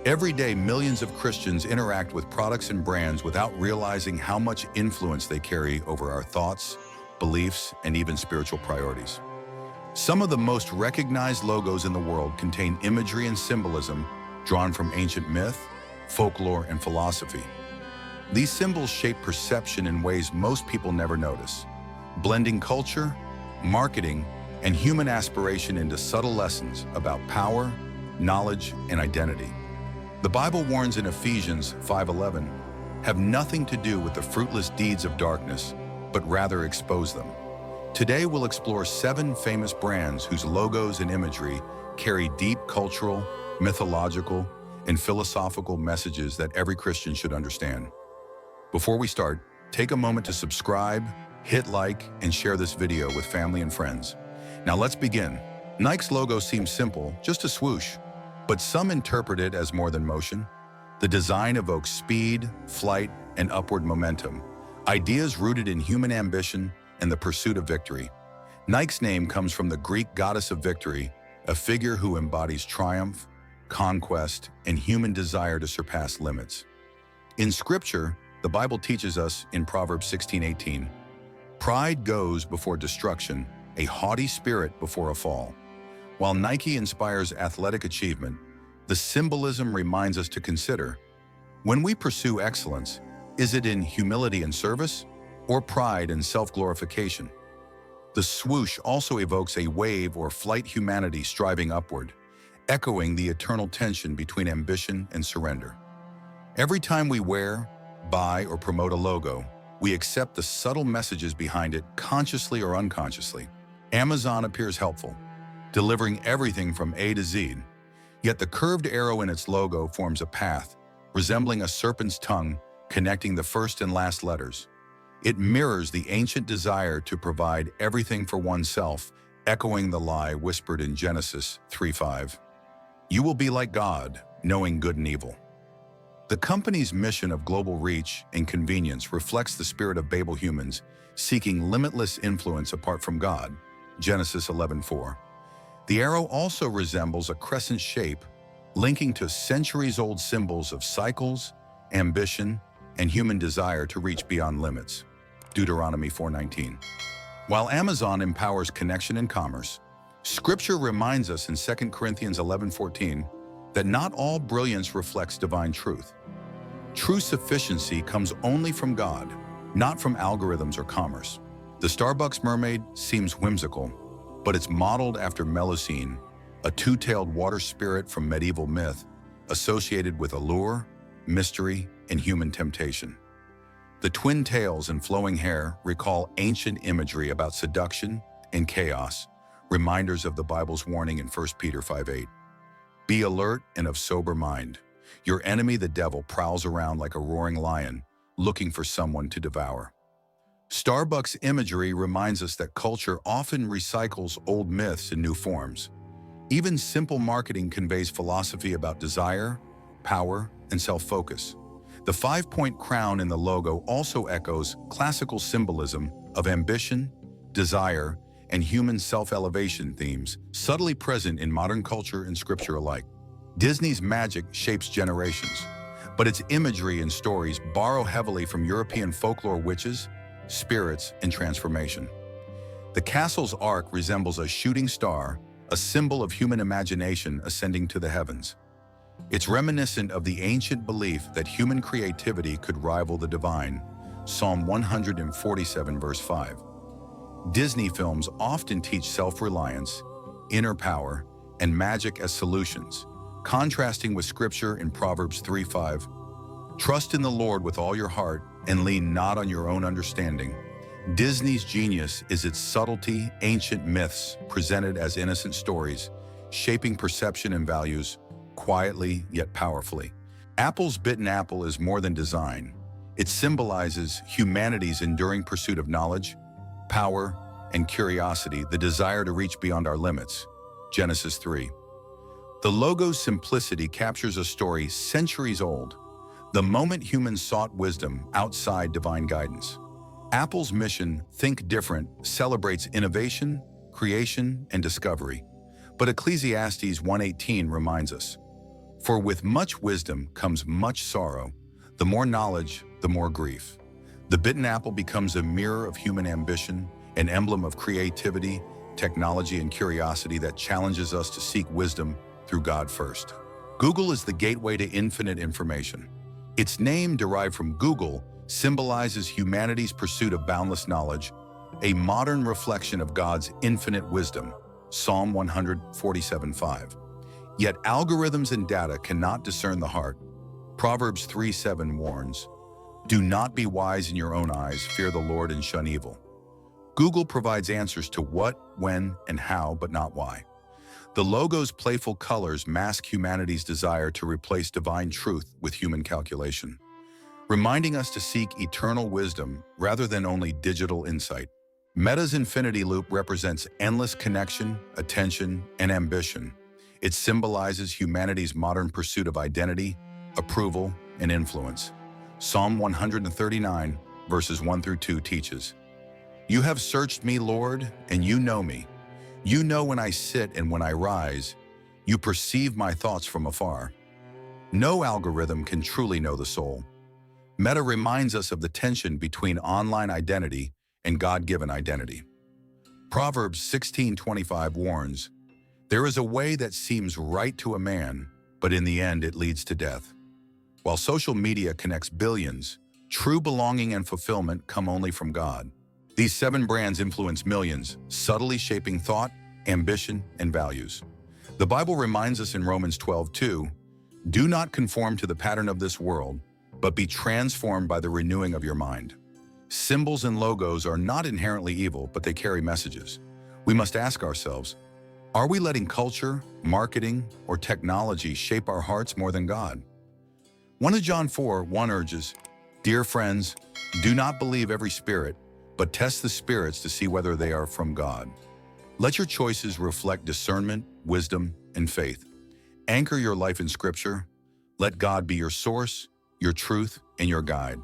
Every day, millions of Christians interact with products and brands without realizing how much influence they carry over our thoughts, beliefs, and even spiritual priorities. Some of the most recognized logos in the world contain imagery and symbolism drawn from ancient myth, folklore, and philosophy. These symbols shape perception in ways most people never notice, blending culture, marketing, and human aspiration into subtle lessons about power, knowledge, and identity. The Bible warns in Ephesians 5:11, "Have nothing to do with the fruitless deeds of darkness, but rather expose them." Today we'll explore 7 famous brands whose logos and imagery carry deep cultural, mythological, and philosophical messages that every Christian should understand. Before we start, take a moment to subscribe, hit like, and share this video with family and friends. Now let's begin. Nike's logo seems simple, just a swoosh, but some interpret it as more than motion. The design evokes speed, flight, and upward momentum, ideas rooted in human ambition and the pursuit of victory. Nike's name comes from the Greek goddess of victory, a figure who embodies triumph, conquest, and human desire to surpass limits. In Scripture, the Bible teaches us in Proverbs 16:18, "Pride goes before destruction, a haughty spirit before a fall." While Nike inspires athletic achievement, the symbolism reminds us to consider, when we pursue excellence, is it in humility and service, or pride and self-glorification? The swoosh also evokes a wave or flight humanity striving upward, echoing the eternal tension between ambition and surrender. Every time we wear, buy, or promote a logo, we accept the subtle messages behind it consciously or unconsciously. Amazon appears helpful, delivering everything from A to Z, yet the curved arrow in its logo forms a path, resembling a serpent's tongue connecting the first and last letters. It mirrors the ancient desire to provide everything for oneself, echoing the lie whispered in Genesis 3:5. "You will be like God, knowing good and evil." The company's mission of global reach and convenience reflects the spirit of Babel humans seeking limitless influence apart from God, Genesis 11:4. The arrow also resembles a crescent shape, linking to centuries-old symbols of cycles, ambition, and human desire to reach beyond limits, Deuteronomy 4:19. While Amazon empowers connection and commerce, Scripture reminds us in 2 Corinthians 11:14 that not all brilliance reflects divine truth. True sufficiency comes only from God, not from algorithms or commerce. The Starbucks mermaid seems whimsical, but it's modeled after Melusine, a two-tailed water spirit from medieval myth associated with allure, mystery, and human temptation. The twin tails and flowing hair recall ancient imagery about seduction and chaos, reminders of the Bible's warning in 1 Peter 5:8. "Be alert and of sober mind. Your enemy, the devil, prowls around like a roaring lion, looking for someone to devour." Starbucks imagery reminds us that culture often recycles old myths in new forms. Even simple marketing conveys philosophy about desire, power, and self-focus. The 5-point crown in the logo also echoes classical symbolism of ambition, desire, and human self-elevation themes, subtly present in modern culture and Scripture alike. Disney's magic shapes generations, but its imagery and stories borrow heavily from European folklore witches, spirits, and transformation. The castle's arc resembles a shooting star, a symbol of human imagination ascending to the heavens. It's reminiscent of the ancient belief that human creativity could rival the divine, Psalm 147 verse 5. Disney films often teach self-reliance, inner power, and magic as solutions, contrasting with Scripture in Proverbs 3:5. "Trust in the Lord with all your heart and lean not on your own understanding." Disney's genius is its subtlety, ancient myths presented as innocent stories, shaping perception and values quietly yet powerfully. Apple's bitten apple is more than design. It symbolizes humanity's enduring pursuit of knowledge, power, and curiosity, the desire to reach beyond our limits, Genesis 3. The logo's simplicity captures a story centuries old, the moment humans sought wisdom outside divine guidance. Apple's mission, Think Different, celebrates innovation, creation, and discovery. But Ecclesiastes 1:18 reminds us, For with much wisdom comes much sorrow. The more knowledge, the more grief. The bitten apple becomes a mirror of human ambition, an emblem of creativity, technology, and curiosity that challenges us to seek wisdom through God first. Google is the gateway to infinite information. Its name, derived from Google, symbolizes humanity's pursuit of boundless knowledge, a modern reflection of God's infinite wisdom, Psalm 147:5. Yet algorithms and data cannot discern the heart. Proverbs 3:7 warns, "Do not be wise in your own eyes, fear the Lord and shun evil." Google provides answers to what, when, and how, but not why. The logo's playful colors mask humanity's desire to replace divine truth with human calculation, reminding us to seek eternal wisdom rather than only digital insight. Meta's infinity loop represents endless connection, attention, and ambition. It symbolizes humanity's modern pursuit of identity, approval, and influence. Psalm 139, verses 1 through 2 teaches, "You have searched me, Lord, and you know me. You know when I sit and when I rise. You perceive my thoughts from afar." No algorithm can truly know the soul. Meta reminds us of the tension between online identity and God-given identity. Proverbs 16:25 warns, "There is a way that seems right to a man, but in the end it leads to death." While social media connects billions, true belonging and fulfillment come only from God. These 7 brands influence millions, subtly shaping thought, ambition, and values. The Bible reminds us in Romans 12:2, "Do not conform to the pattern of this world, but be transformed by the renewing of your mind." Symbols and logos are not inherently evil, but they carry messages. We must ask ourselves, are we letting culture, marketing, or technology shape our hearts more than God? 1 John 4:1 urges, "Dear friends, do not believe every spirit, but test the spirits to see whether they are from God." Let your choices reflect discernment, wisdom, and faith. Anchor your life in Scripture. Let God be your source, your truth, and your guide.